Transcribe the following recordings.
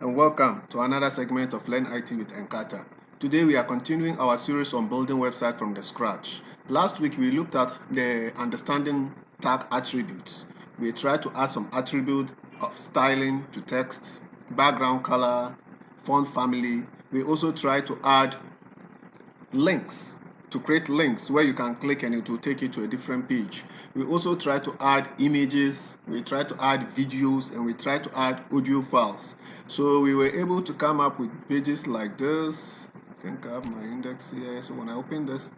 and welcome to another segment of Learn IT with Encarta. Today we are continuing our series on building website from the scratch. Last week we looked at the understanding tag attributes. We tried to add some attributes of styling to text, background color, font family. We also tried to add links to create links where you can click and it will take you to a different page. We also try to add images, we try to add videos, and we try to add audio files. So we were able to come up with pages like this. I think I have my index here. So when I open this,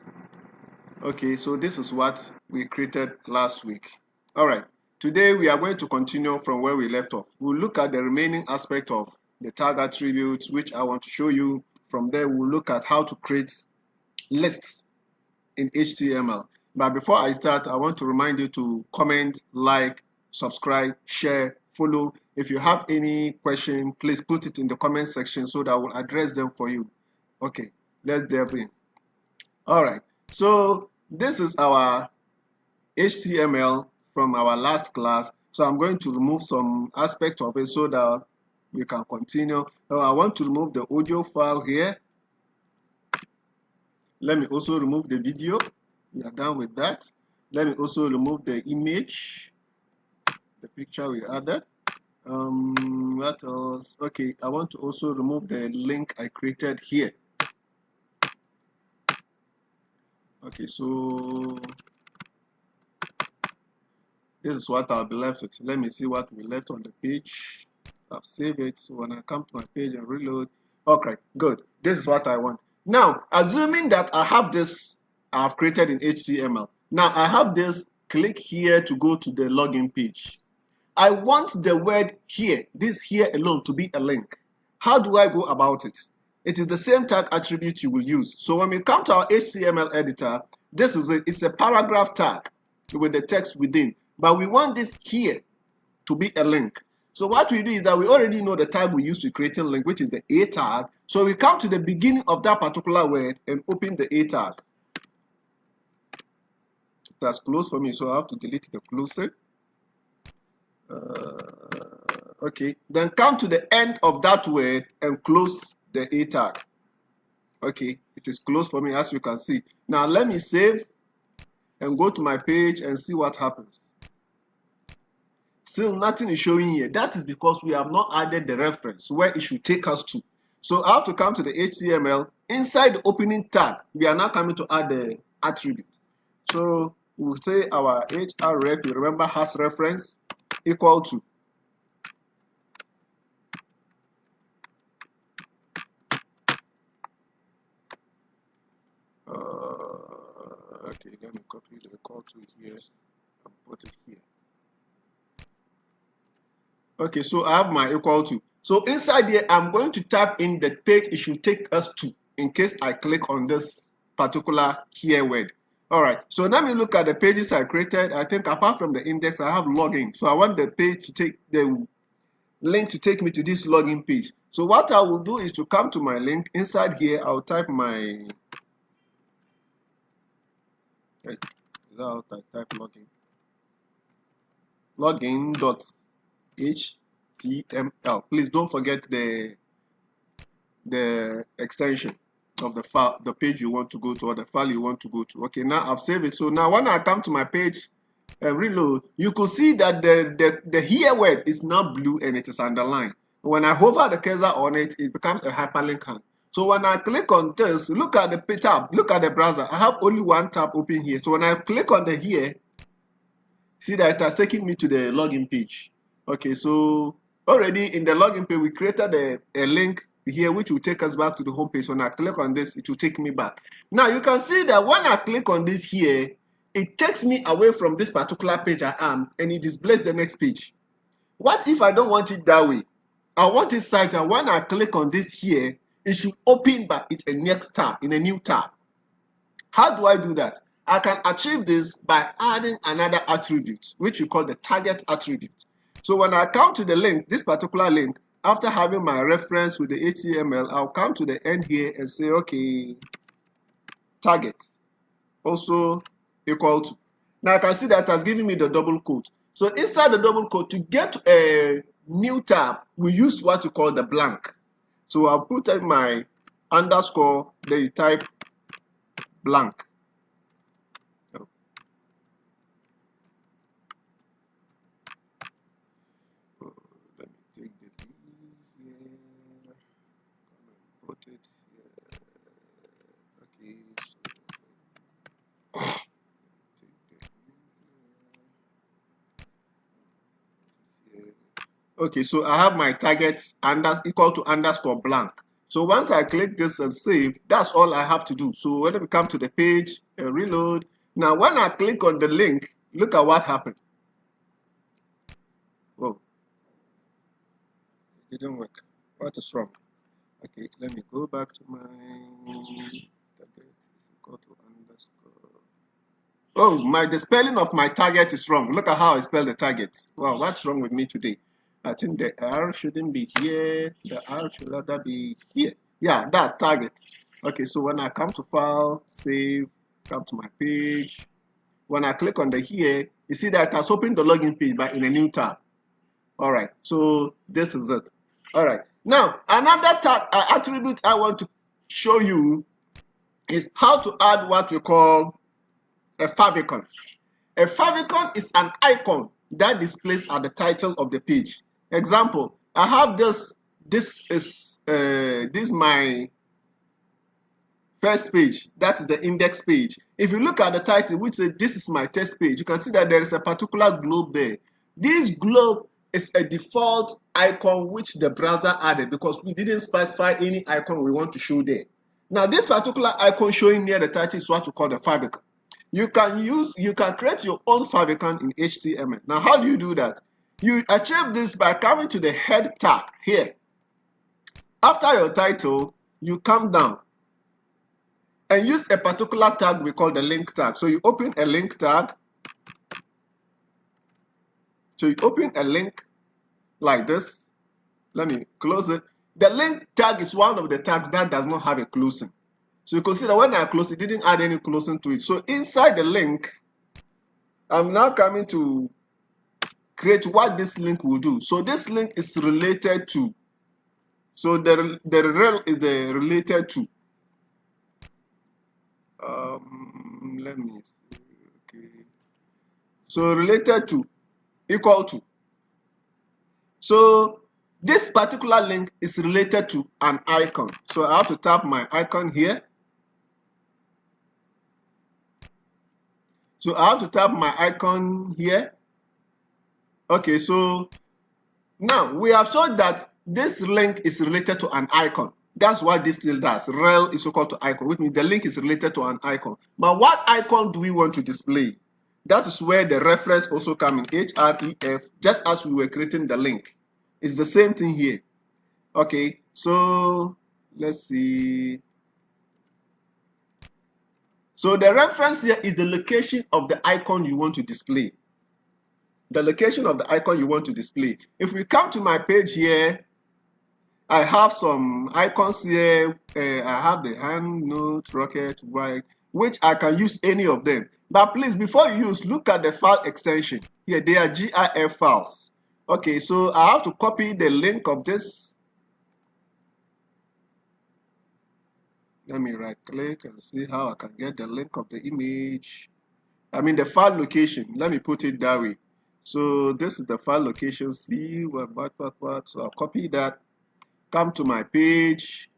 okay, so this is what we created last week. All right, today we are going to continue from where we left off. We'll look at the remaining aspect of the tag attributes, which I want to show you. From there, we'll look at how to create lists in HTML. But before I start, I want to remind you to comment, like, subscribe, share, follow. If you have any question, please put it in the comment section so that I will address them for you. Okay, let's delve in. All right, so this is our HTML from our last class. So I'm going to remove some aspect of it so that we can continue. Now I want to remove the audio file here. Let me also remove the video. We are done with that. Let me also remove the image, the picture we added. What else? Okay, I want to also remove the link I created here. Okay, so this is what I'll be left with. Let me see what we left on the page. I've saved it. So when I come to my page and reload, okay, good. This is what I want. Now, assuming that I have this, I've created in HTML. Now I have this, click here to go to the login page. I want the word here, this here alone, to be a link. How do I go about it? It is the same tag attribute you will use. So when we come to our HTML editor, this is it's a paragraph tag with the text within. But we want this here to be a link. So what we do is that we already know the tag we use to create a link, which is the A tag. So we come to the beginning of that particular word and open the A tag. That's closed for me, so I have to delete the closing. Okay, then come to the end of that word and close the A tag. Okay, it is closed for me, as you can see. Now let me save and go to my page and see what happens. Still nothing is showing here. That is because we have not added the reference where it should take us to. So I have to come to the HTML. Inside the opening tag, we are now coming to add the attribute. So we'll say our href, you remember, has reference equal to. Okay, let me copy the equal to here and put it here. Okay, so I have my equal to. So inside here, I'm going to type in the page it should take us to in case I click on this particular keyword. All right, so let me look at the pages I created. I think apart from the index, I have login. So I want the page to take the link to take me to this login page. So what I will do is to come to my link. Inside here, I'll type my, type login. Login.html. Please don't forget the extension of the file, the page you want to go to, or the file you want to go to. Okay, now I've saved it. So now when I come to my page and reload, you could see that the here word is now blue and it is underlined. When I hover the cursor on it, it becomes a hyperlink hand. So when I click on this, look at the tab, look at the browser. I have only one tab open here. So when I click on the here, see that it has taken me to the login page. Okay, so already in the login page, we created a link here which will take us back to the home page. When I click on this, it will take me back. Now you can see that when I click on this here, it takes me away from this particular page I am and it displays the next page. What if I don't want it that way? I want it site, and when I click on this here, it should open back in a next tab, in a new tab. How do I do that? I can achieve this by adding another attribute, which we call the target attribute. So when I come to the link, this particular link, after having my reference with the HTML, I'll come to the end here and say, okay, target also equal to. Now I can see that it has given me the double quote. So inside the double quote, to get a new tab, we use what you call the blank. So I'll put in my underscore, then you type blank. Let me take the B here, put it here. Okay, so okay, so I have my target equal to underscore blank. So once I click this and save, that's all I have to do. So when we come to the page and reload, now when I click on the link, look at what happened. Whoa, it didn't work. What is wrong? Okay, let me go back to my target is equal to underscore. Oh, the spelling of my target is wrong. Look at how I spell the target. Wow, what's wrong with me today? I think the R shouldn't be here. The R should rather be here. Yeah, that's target. Okay, so when I come to file, save, come to my page. When I click on the here, you see that it has opened the login page, but in a new tab. All right, so this is it. All right, now another attribute I want to show you is how to add what we call a favicon. A favicon is an icon that displays at the title of the page. Example, I have this. This is my first page. That is the index page. If you look at the title, which says this is my test page, you can see that there is a particular globe there. This globe is a default icon which the browser added because we didn't specify any icon we want to show there. Now, this particular icon showing near the title is what we call the favicon. You can create your own favicon in HTML. Now, how do you do that? You achieve this by coming to the head tag here. After your title, you come down and use a particular tag we call the link tag. So you open a link tag. So you open a link like this. Let me close it. The link tag is one of the tags that does not have a closing. So you can see that when I close, it didn't add any closing to it. So inside the link, I'm now coming to create what this link will do. So this link is related to. So the rel is the related to. Let me see. Okay. So related to, equal to. So this particular link is related to an icon. So I have to tap my icon here. So I have to tap my icon here. Okay, so now we have shown that this link is related to an icon. That's what this still does. Rel is equal to icon, which means the link is related to an icon. But what icon do we want to display? That is where the reference also comes in, href, just as we were creating the link. It's the same thing here. Okay, so let's see. So the reference here is the location of the icon you want to display. The location of the icon you want to display. If we come to my page here, I have some icons here. I have the hand, note, rocket, right, which I can use any of them. But please, before you use, look at the file extension. Here, they are GIF files. Okay, so I have to copy the link of this. Let me right click and see how I can get the link of the image. I mean the file location. Let me put it that way. So this is the file location. See what. So I'll copy that. Come to my page,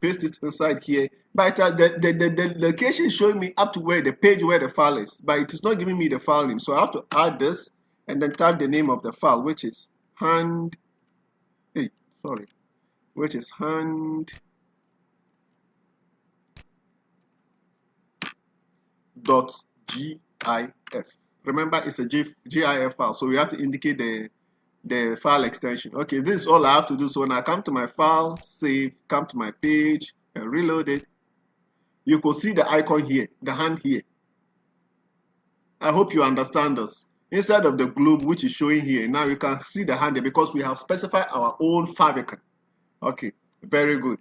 paste it inside here. But the location is showing me up to where the page where the file is, but it is not giving me the file name. So I have to add this and then type the name of the file, which is which is hand.gif. Remember, it's a GIF file, so we have to indicate the file extension. Okay, this is all I have to do. So when I come to my file, save, come to my page and reload it, you could see the icon here, the hand here. I hope you understand this. Instead of the globe which is showing here, now you can see the hand here because we have specified our own favicon. Okay, very good.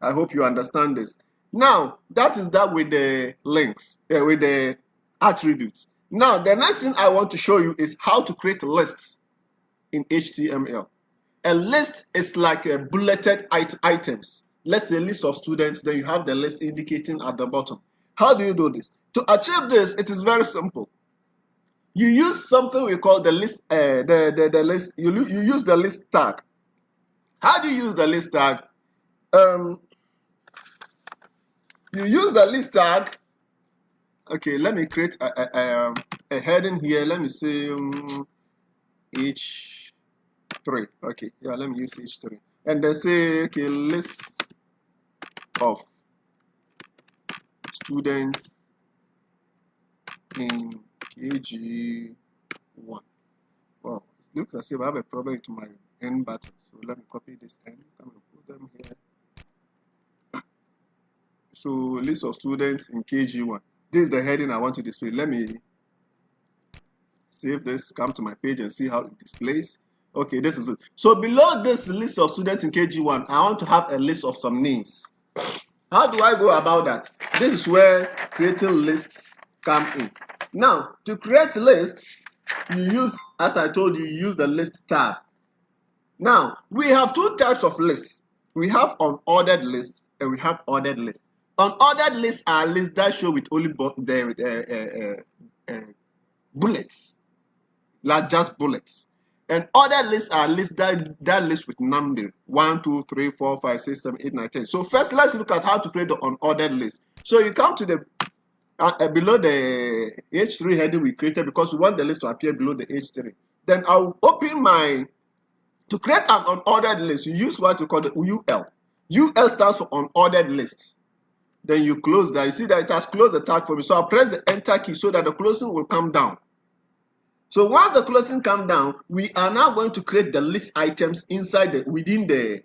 I hope you understand this. Now, that is that with the links, with the attributes. Now, the next thing I want to show you is how to create lists in HTML. A list is like a bulleted items. Let's say a list of students, then you have the list indicating at the bottom. How do you do this? To achieve this, it is very simple. You use something we call the list, the list. You use the list tag. How do you use the list tag? You use the list tag. Okay, let me create a heading here. Let me say H3. Okay, yeah, let me use H3. And then say, okay, list of students in KG1. Wow, it looks as if I have a problem with my N button. So let me copy this N. Come and put them here. So list of students in KG1. This is the heading I want to display. Let me save this, come to my page and see how it displays. Okay, this is it. So below this list of students in KG1, I want to have a list of some names. How do I go about that? This is where creating lists come in. Now, to create lists, you use, as I told you, you use the list tab. Now, we have two types of lists. We have unordered lists and we have ordered lists. Unordered lists are lists that show with only bullets, like just bullets. And ordered lists are lists that list with number 1, 2, 3, 4, 5, 6, 7, 8, 9, 10. So first, let's look at how to create the unordered list. So you come to the below the H3 heading we created because we want the list to appear below the H3. Then I'll open my, to create an unordered list, you use what we call the UL. UL stands for unordered list. Then you close that. You see that it has closed the tag for me. So I'll press the enter key so that the closing will come down. So once the closing comes down, we are now going to create the list items inside within the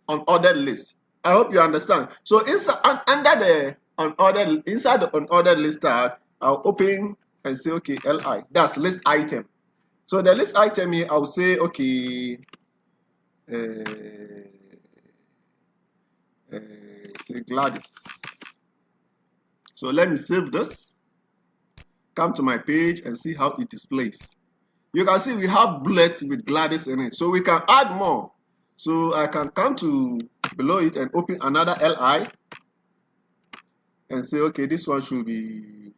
unordered list. I hope you understand. So inside under the unordered, inside the unordered list tag, I'll open and say okay, LI. That's list item. So the list item here, I'll say okay, say Gladys. So let me save this. Come to my page and see how it displays. You can see we have bullets with Gladys in it. So we can add more. So I can come to below it and open another LI and say, okay, this one should be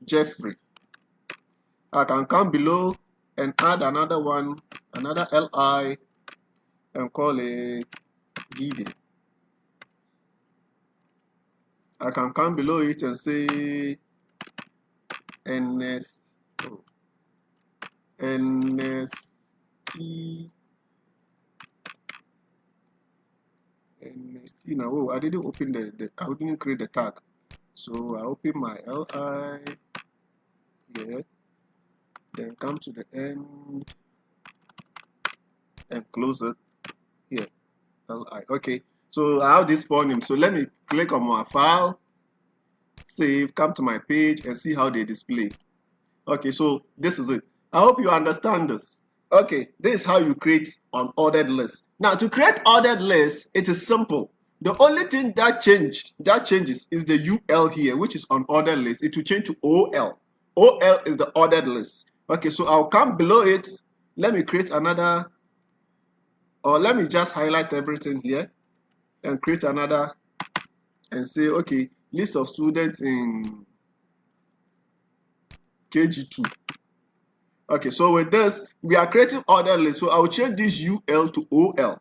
Jeffrey. I can come below and add another one, another LI, and call it Gideon. I can come below it and say NST. Now, oh, I didn't open I didn't create the tag. So I open my LI here, then come to the end and close it here. LI. Okay, so I have this font name. So let me click on my file, save, come to my page and see how they display. Okay, so this is it. I hope you understand this. Okay, this is how you create an ordered list. Now, to create ordered list, it is simple. The only thing that changes is the UL here, which is on ordered list. It will change to OL. OL is the ordered list. Okay, so I'll come below it. Let me create another, or let me just highlight everything here and create another and say, okay, list of students in KG2. Okay, so with this, we are creating order list. So I'll change this UL to OL.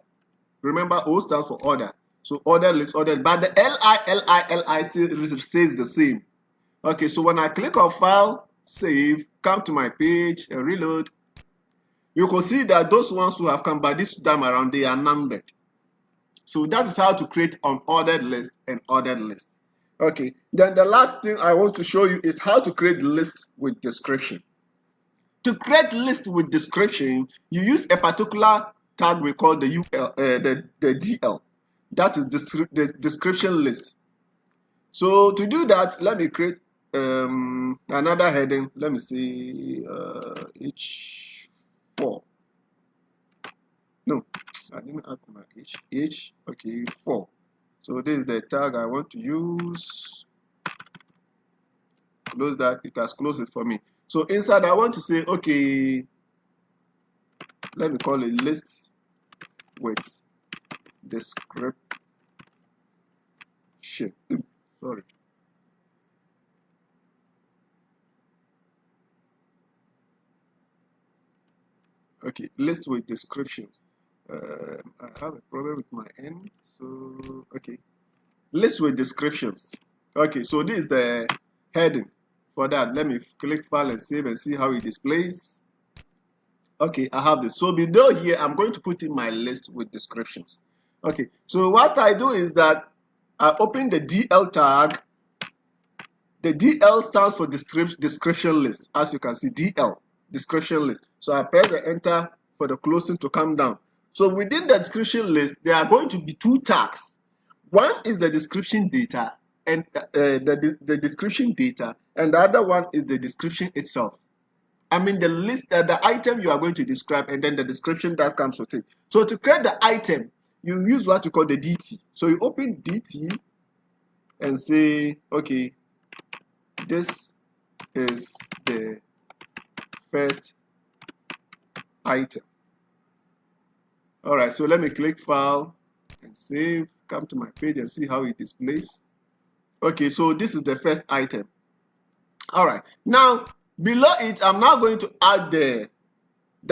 Remember, O stands for order. So order list, order, but the LI still stays the same. Okay, so when I click on file, save, come to my page and reload, you can see that those ones who have come by this time around, they are numbered. So that is how to create an ordered list and ordered list. Okay, then the last thing I want to show you is how to create lists with description. To create list with description, you use a particular tag we call the UL, the DL. That is the description list. So to do that, let me create another heading. Let me see H4. No, I didn't add my H. Okay, 4. So this is the tag I want to use. Close that. It has closed it for me. So inside, I want to say, okay, let me call it list with description. Sorry. Okay, list with descriptions. I have a problem with my N, so okay. List with descriptions. Okay, so this is the heading. For that, let me click file and save and see how it displays. Okay, I have this. So below here, I'm going to put in my list with descriptions. Okay, so what I do is that I open the DL tag. The DL stands for description list. As you can see, DL, description list. So I press the enter for the closing to come down. So within the description list, there are going to be two tags. One is the description data, and the description data, and the other one is the description itself. I mean the list, the item you are going to describe, and then the description that comes with it. So to create the item, you use what you call the DT. So you open DT and say, okay, this is the first item. All right, so let me click file and save, come to my page and see how it displays. Okay, so this is the first item. All right, now below it, I'm now going to add the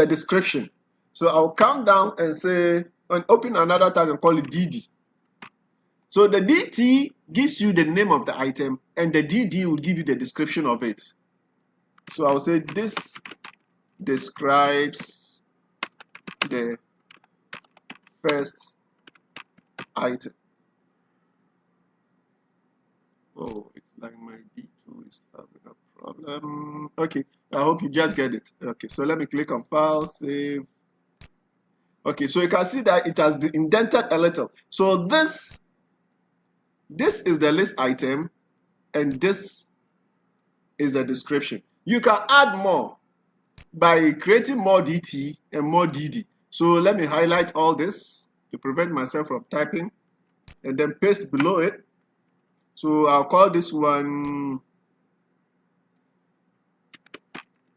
description. So I'll come down and say, and open another tab and call it DD. So the DT gives you the name of the item, and the DD will give you the description of it. So I'll say this describes the first item. Oh, it's like my D2 is having a problem. Okay, I hope you just get it. Okay, so let me click on file, save. Okay, so you can see that it has indented a little. So this is the list item, and this is the description. You can add more by creating more DT and more DD. So let me highlight all this to prevent myself from typing, and then paste below it. So I'll call this one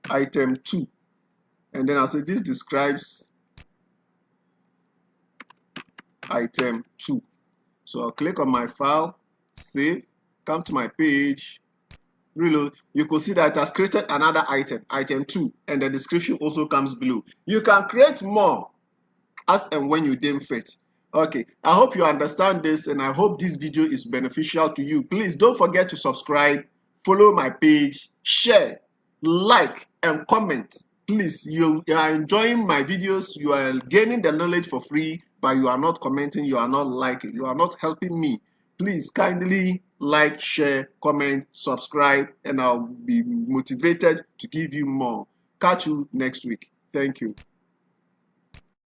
item 2, and then I'll say this describes item 2. So I'll click on my file, save, come to my page, reload. You could see that it has created another item, item 2, and the description also comes below. You can create more as and when you deem fit. Okay, I hope you understand this, and I hope this video is beneficial to you. Please don't forget to subscribe, follow my page, share, like, and comment. Please, you are enjoying my videos, you are gaining the knowledge for free, but you are not commenting, you are not liking, you are not helping me. Please kindly like, share, comment, subscribe, and I'll be motivated to give you more. Catch you next week. Thank you.